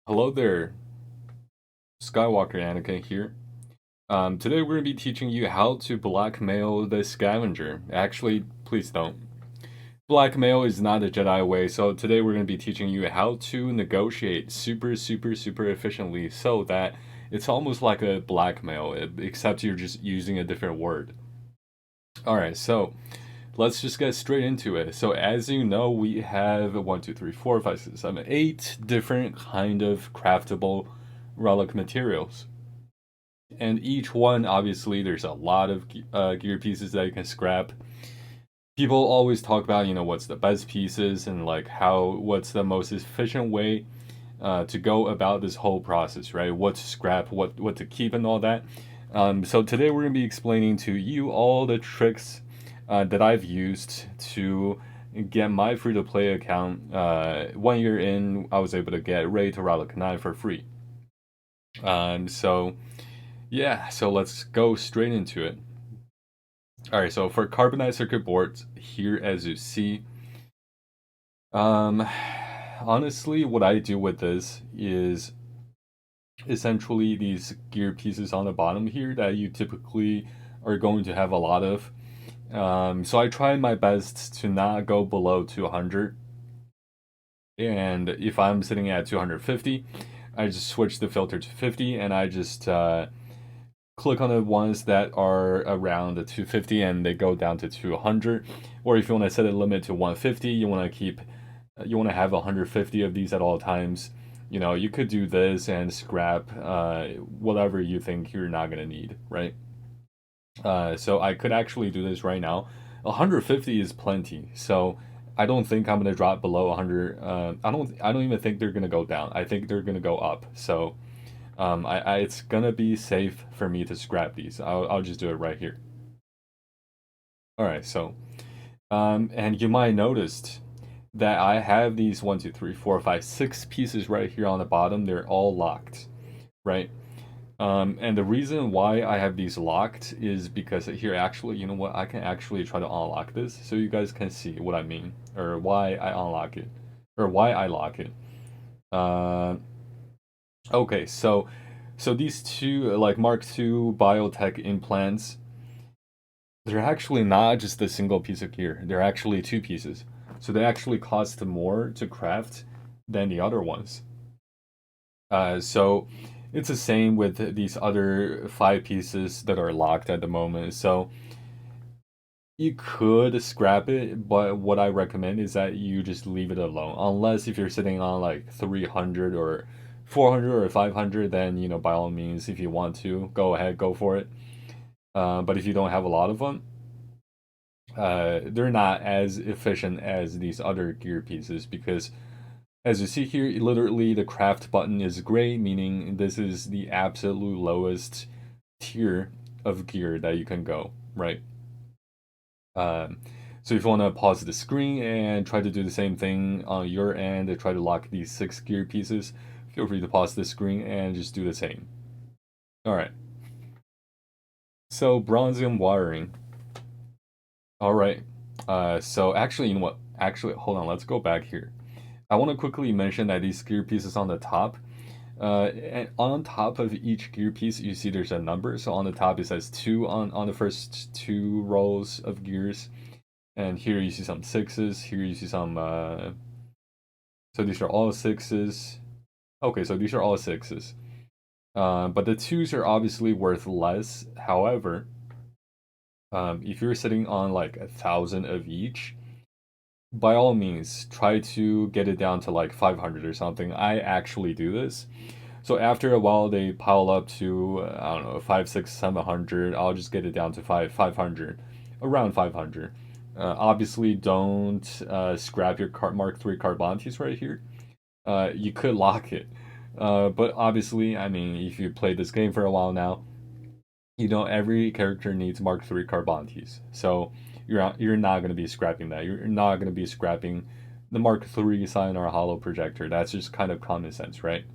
Hello there, Skywalker Anakin here. Today we're going to be teaching you how to blackmail the scavenger. Actually, please don't. Blackmail is not the Jedi way, so today we're going to be teaching you how to negotiate super efficiently so that it's almost like a blackmail, except you're just using a different word. Alright, so let's just get straight into it. So as you know, we have 1, 2, 3, 4, 5, 6, 7, 8 different kind of craftable relic materials. And each one, obviously, there's a lot of gear pieces that you can scrap. People always talk about, what's the best pieces and like what's the most efficient way to go about this whole process, right? What to scrap, what to keep, and all that. So today we're gonna be explaining to you all the tricks that I've used to get my free-to-play account. 1 year in, I was able to get Ray to Relic 9 for free. So yeah, so let's go straight into it. Alright, so for carbonized circuit boards, here as you see, um, honestly, what I do with this is essentially these gear pieces on the bottom here that you typically are going to have a lot of. So I try my best to not go below 200. And if I'm sitting at 250, I just switch the filter to 50 and I just click on the ones that are around the 250 and they go down to 200. Or if you want to set a limit to 150, you want to have 150 of these at all times. You could do this and scrap whatever you think you're not gonna need, right? So I could actually do this right now. 150 is plenty, so I don't think I'm gonna drop below 100. I don't even think they're gonna go down. I think they're gonna go up. So it's gonna be safe for me to scrap these. I'll just do it right here. All right, so and you might have noticed that I have these 1, 2, 3, 4, 5, 6 pieces right here on the bottom. They're all locked, right? And the reason why I have these locked is because here, actually, you know what? I can actually try to unlock this so you guys can see what I mean, or why I unlock it, or why I lock it. Uh, okay, so these two, like Mark II biotech implants, they're actually not just a single piece of gear. They're actually two pieces. So they actually cost more to craft than the other ones. So it's the same with these other 5 pieces that are locked at the moment. So you could scrap it, but what I recommend is that you just leave it alone. Unless if you're sitting on like 300 or 400 or 500, then, by all means, if you want to, go ahead, go for it. But if you don't have a lot of them, they're not as efficient as these other gear pieces because as you see here, literally the craft button is gray, meaning this is the absolute lowest tier of gear that you can go, right? Um, so if you want to pause the screen and try to do the same thing on your end and try to lock these 6 gear pieces, feel free to pause the screen and just do the same. All right. So bronzium wiring. All right. So actually, you know what? Actually, hold on. Let's go back here. I want to quickly mention that these gear pieces on the top, and on top of each gear piece, you see there's a number. So on the top, it says 2 on the first 2 rows of gears. And here you see some 6s. Here you see some, so these are all 6s. Okay, so these are all 6s. But the 2s are obviously worth less. However, if you're sitting on like 1,000 of each, by all means, try to get it down to like 500 or something. I actually do this. So after a while, they pile up to I don't know 5, 6, 700. I'll just get it down to 500, around 500. Obviously, don't scrap your Mark III Carbontes right here. You could lock it, but obviously, I mean, if you played this game for a while now, every character needs Mark III Carbontes. So you're not going to be scrapping that. You're not going to be scrapping the Mark III Scion Hollow projector. That's just kind of common sense, right?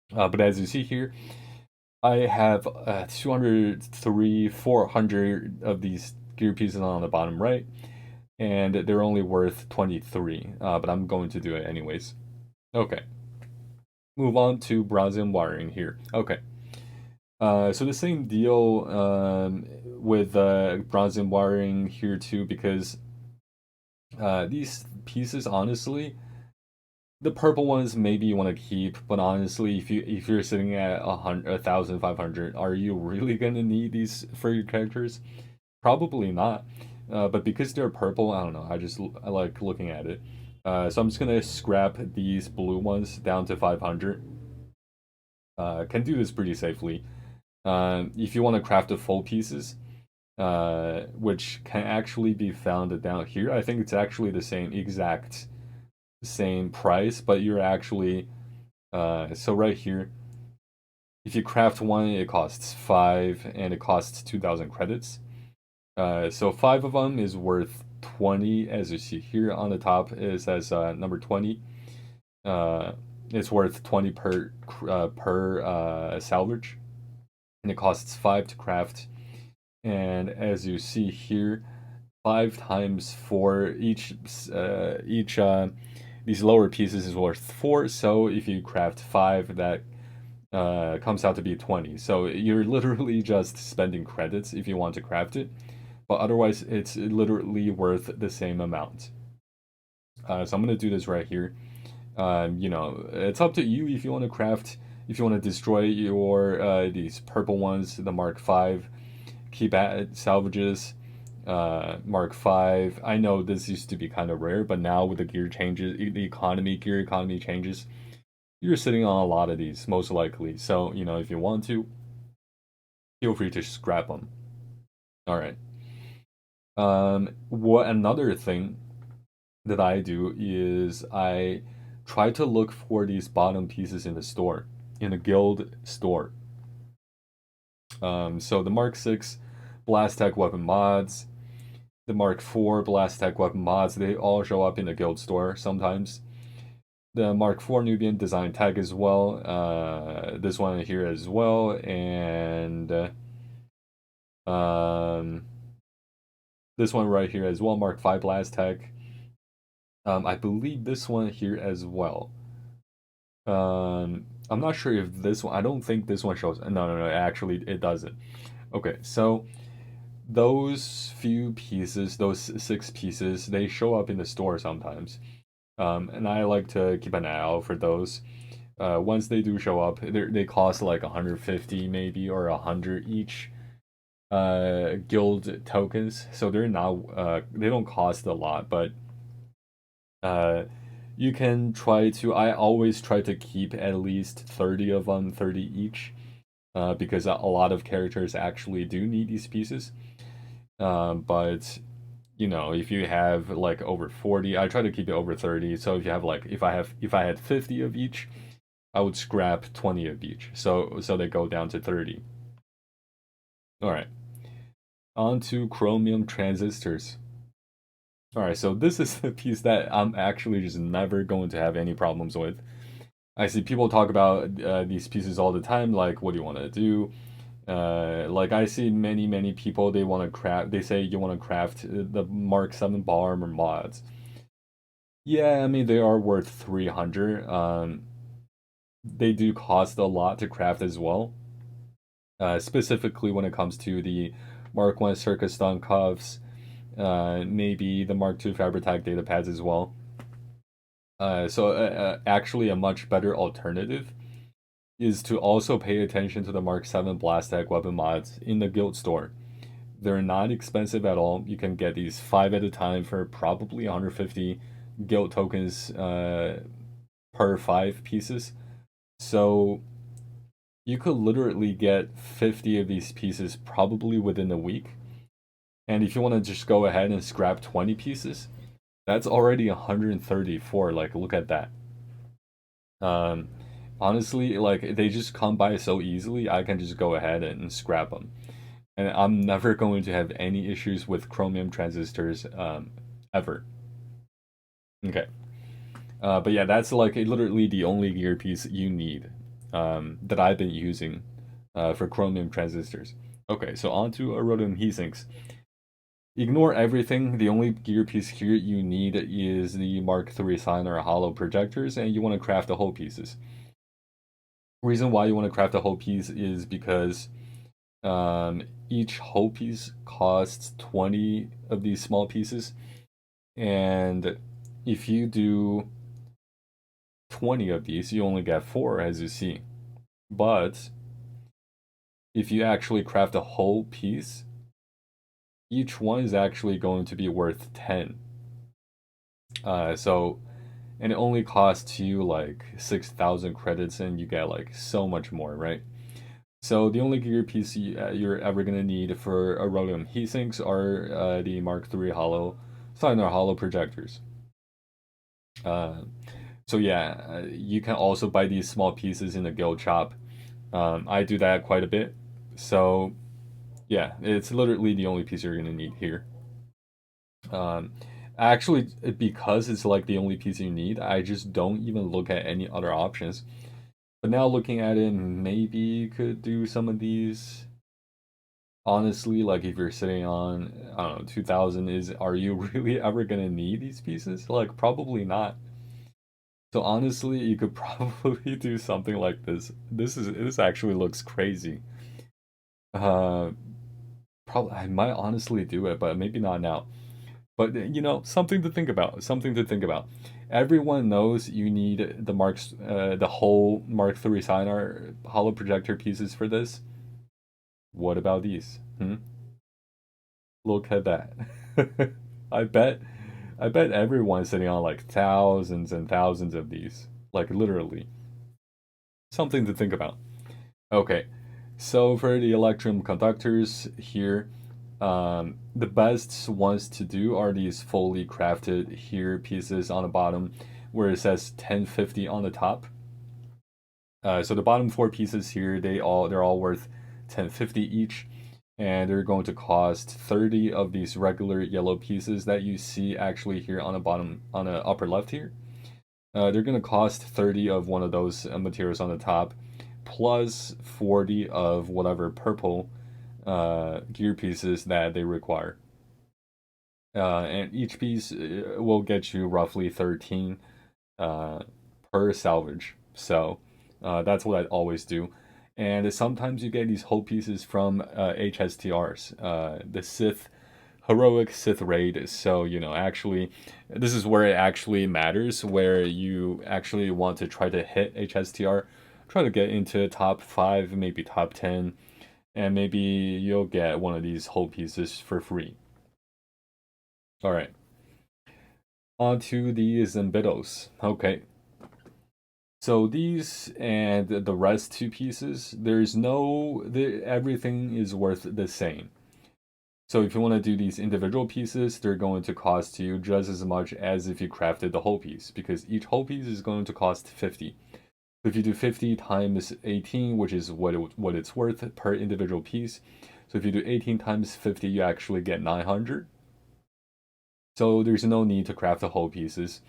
But as you see here, I have 203, 400 of these gear pieces on the bottom right, and they're only worth 23, but I'm going to do it anyways. Okay. move on to bronze wiring here. Okay. So the same deal with bronze wiring here too, because these pieces, honestly, the purple ones maybe you want to keep, but honestly, if you're sitting at 1,500, are you really gonna need these for your characters? Probably not. But because they're purple, I don't know. I like looking at it. So I'm just gonna scrap these blue ones down to 500. Can do this pretty safely. If you want to craft the full pieces, which can actually be found down here. I think it's actually the exact same price, but you're actually so right here, if you craft one, it costs 5 and it costs 2,000 credits. So 5 of them is worth 20, as you see here on the top. It says number 20. It's worth 20 per salvage, and it costs 5 to craft. And as you see here, 5 times 4 each these lower pieces is worth 4. So if you craft 5, that comes out to be 20. So you're literally just spending credits if you want to craft it, but otherwise it's literally worth the same amount. So I'm gonna do this right here. You know, it's up to you if you want to craft, if you want to destroy your these purple ones, the Mark V, keep at salvages. Mark V. I know this used to be kind of rare, but now with the gear changes, the gear economy changes, you're sitting on a lot of these, most likely. So, you know, if you want to, feel free to scrap them. All right. What another thing that I do is I try to look for these bottom pieces in the store, in a guild store. So the Mark VI Blast Tech weapon mods, the Mark IV Blast Tech weapon mods, they all show up in the guild store sometimes. The Mark IV Nubian design tag as well. This one here as well, and this one right here as well, Mark V Blast Tech. I believe this one here as well. I'm not sure if this one. I don't think this one shows. No. Actually, it doesn't. Okay, so those few pieces, those 6 pieces, they show up in the store sometimes. And I like to keep an eye out for those. Once they do show up, they cost like 150 maybe or 100 each guild tokens. So they're not they don't cost a lot, but you can try to. I always try to keep at least 30 of them, 30 each, because a lot of characters actually do need these pieces. But you know, if you have like over 40, I try to keep it over 30. So if you have like, if I had 50 of each, I would scrap 20 of each. So they go down to 30. All right. On to chromium transistors. All right, so this is the piece that I'm actually just never going to have any problems with. I see people talk about these pieces all the time, like, what do you want to do? Like I see many people, they want to craft. They say you want to craft the Mark 7 ball armor mods. Yeah, I mean they are worth 300. They do cost a lot to craft as well. Specifically when it comes to the Mark 1 Circus Stun cuffs, maybe the Mark 2 Fabritac data pads as well. So actually a much better alternative is to also pay attention to the Mark 7 Blast Tech weapon mods in the guild store. They're not expensive at all. You can get these 5 at a time for probably 150 guild tokens per 5 pieces. So you could literally get 50 of these pieces probably within a week. And if you want to just go ahead and scrap 20 pieces, that's already 134. Like, look at that. Honestly, like, they just come by so easily, I can just go ahead and scrap them. And I'm never going to have any issues with chromium transistors ever. Okay. But yeah, that's like literally the only gear piece you need that I've been using for chromium transistors. Okay, so on to rhodium heatsinks. Ignore everything. The only gear piece here you need is the Mark III sign or hollow projectors, and you want to craft the whole pieces. Reason why you want to craft a whole piece is because each whole piece costs 20 of these small pieces, and if you do 20 of these, you only get 4, as you see. But if you actually craft a whole piece, each one is actually going to be worth 10. And it only costs you like 6,000 credits, and you get like so much more, right? So the only gear piece you're ever gonna need for a rhodium heatsinks are the Mark III hollow signer hollow projectors. Uh, so yeah, you can also buy these small pieces in the guild shop. I do that quite a bit. So yeah, it's literally the only piece you're gonna need here. Um, Actually, because it's like the only piece you need, I just don't even look at any other options. But now looking at it, maybe you could do some of these. Honestly, like if you're sitting on, I don't know, 2000, are you really ever gonna need these pieces? Like probably not. So honestly, you could probably do something like this. This actually looks crazy. Uh, Probably I might honestly do it, but maybe not now. But something to think about. Something to think about. Everyone knows you need the whole Mark III Sinar hollow projector pieces for this. What about these? Hmm? Look at that. I bet, I bet everyone's sitting on like thousands and thousands of these. Like literally. Something to think about. Okay, so for the electrum conductors here, the best ones to do are these fully crafted here pieces on the bottom where it says 1050 on the top. So the bottom 4 pieces here, they're all worth 1050 each, and they're going to cost 30 of these regular yellow pieces that you see actually here on the bottom, on the upper left here. They're going to cost 30 of one of those materials on the top, plus 40 of whatever purple gear pieces that they require. And each piece will get you roughly 13 uh, per salvage. So that's what I always do. And sometimes you get these whole pieces from HSTRs, the Sith heroic Sith raid. So actually, this is where it actually matters, where you actually want to try to hit HSTR, try to get into top 5, maybe top 10, and maybe you'll get one of these whole pieces for free. All right, on to these embeddos. Okay, so these and the rest 2 pieces, everything is worth the same. So if you want to do these individual pieces, they're going to cost you just as much as if you crafted the whole piece, because each whole piece is going to cost 50. If you do 50 times 18, which is what it's worth per individual piece, so if you do 18 times 50, you actually get 900. So there's no need to craft the whole pieces.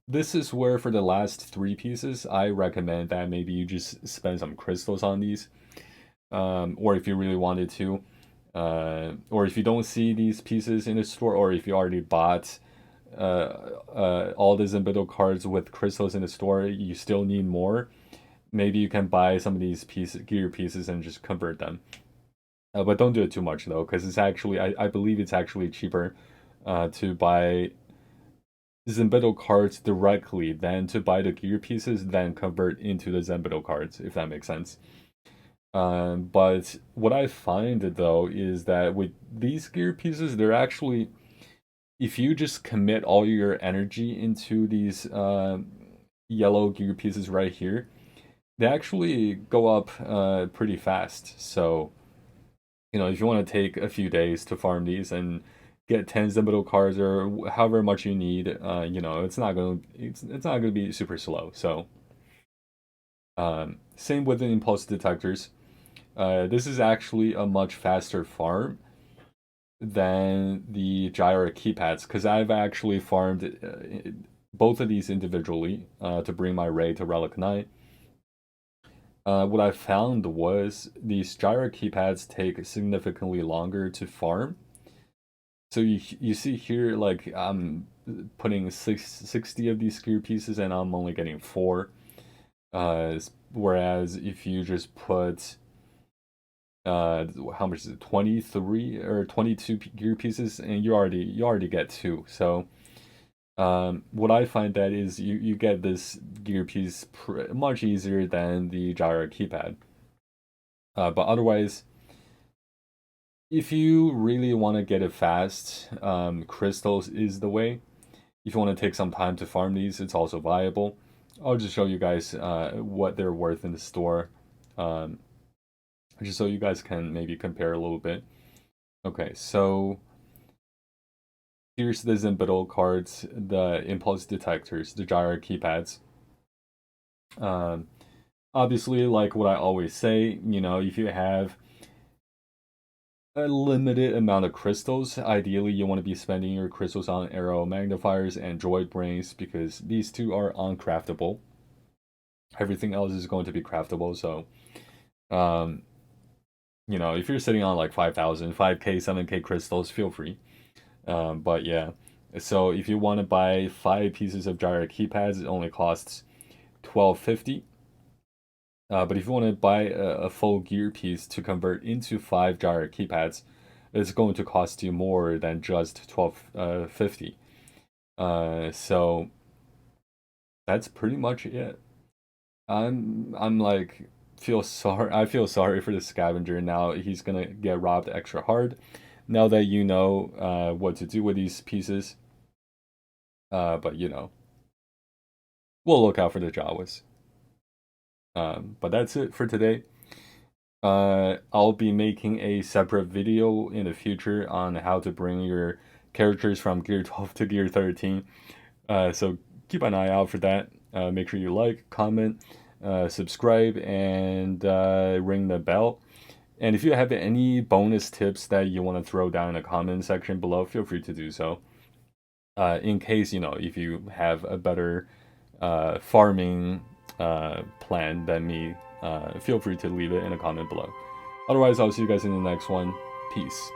This is where for the last 3 pieces, I recommend that maybe you just spend some crystals on these. Or if you really wanted to, or if you don't see these pieces in the store, or if you already bought all the embeddo cards with crystals in the store, you still need more. Maybe you can buy some of these gear pieces and just convert them. But don't do it too much though, because it's actually I believe it's actually cheaper to buy Embeddo cards directly than to buy the gear pieces, then convert into the Embeddo cards, if that makes sense. But what I find though is that with these gear pieces, they're actually, if you just commit all your energy into these yellow gear pieces right here, they actually go up pretty fast. So, if you want to take a few days to farm these and get 10 Embeddo cards or however much you need, it's not going to be super slow. So, same with the impulse detectors. This is actually a much faster farm than the gyro keypads, because I've actually farmed both of these individually to bring my Ray to Relic 9. What I found was these gyro keypads take significantly longer to farm. So you see here, like I'm putting 60 of these gear pieces and I'm only getting 4. Whereas if you just put how much is it, 23 or 22 gear pieces, and you already get two. So what I find that is you get this gear piece much easier than the gyro keypad. But otherwise, if you really want to get it fast, crystals is the way. If you want to take some time to farm these, it's also viable. I'll just show you guys what they're worth in the store, um, just so you guys can maybe compare a little bit. Okay, so here's the embeddo cards, the impulse detectors, the gyro keypads. Um, Obviously, like what I always say, if you have a limited amount of crystals, ideally you want to be spending your crystals on arrow magnifiers and droid brains because these two are uncraftable. Everything else is going to be craftable, so um, if you're sitting on like 5,000, 5K, 7K crystals, feel free. But yeah, so if you want to buy 5 pieces of gyro keypads, it only costs 1250. But if you want to buy a full gear piece to convert into 5 gyro keypads, it's going to cost you more than just 1250. So that's pretty much it. I'm like I feel sorry for the scavenger now. He's gonna get robbed extra hard. Now that you know what to do with these pieces. But we'll look out for the Jawas. But that's it for today. I'll be making a separate video in the future on how to bring your characters from Gear 12 to Gear 13. So keep an eye out for that. Make sure you like, comment, subscribe, and ring the bell. And if you have any bonus tips that you want to throw down in the comment section below, feel free to do so. In case, if you have a better farming plan than me, feel free to leave it in a comment below. Otherwise, I'll see you guys in the next one. Peace.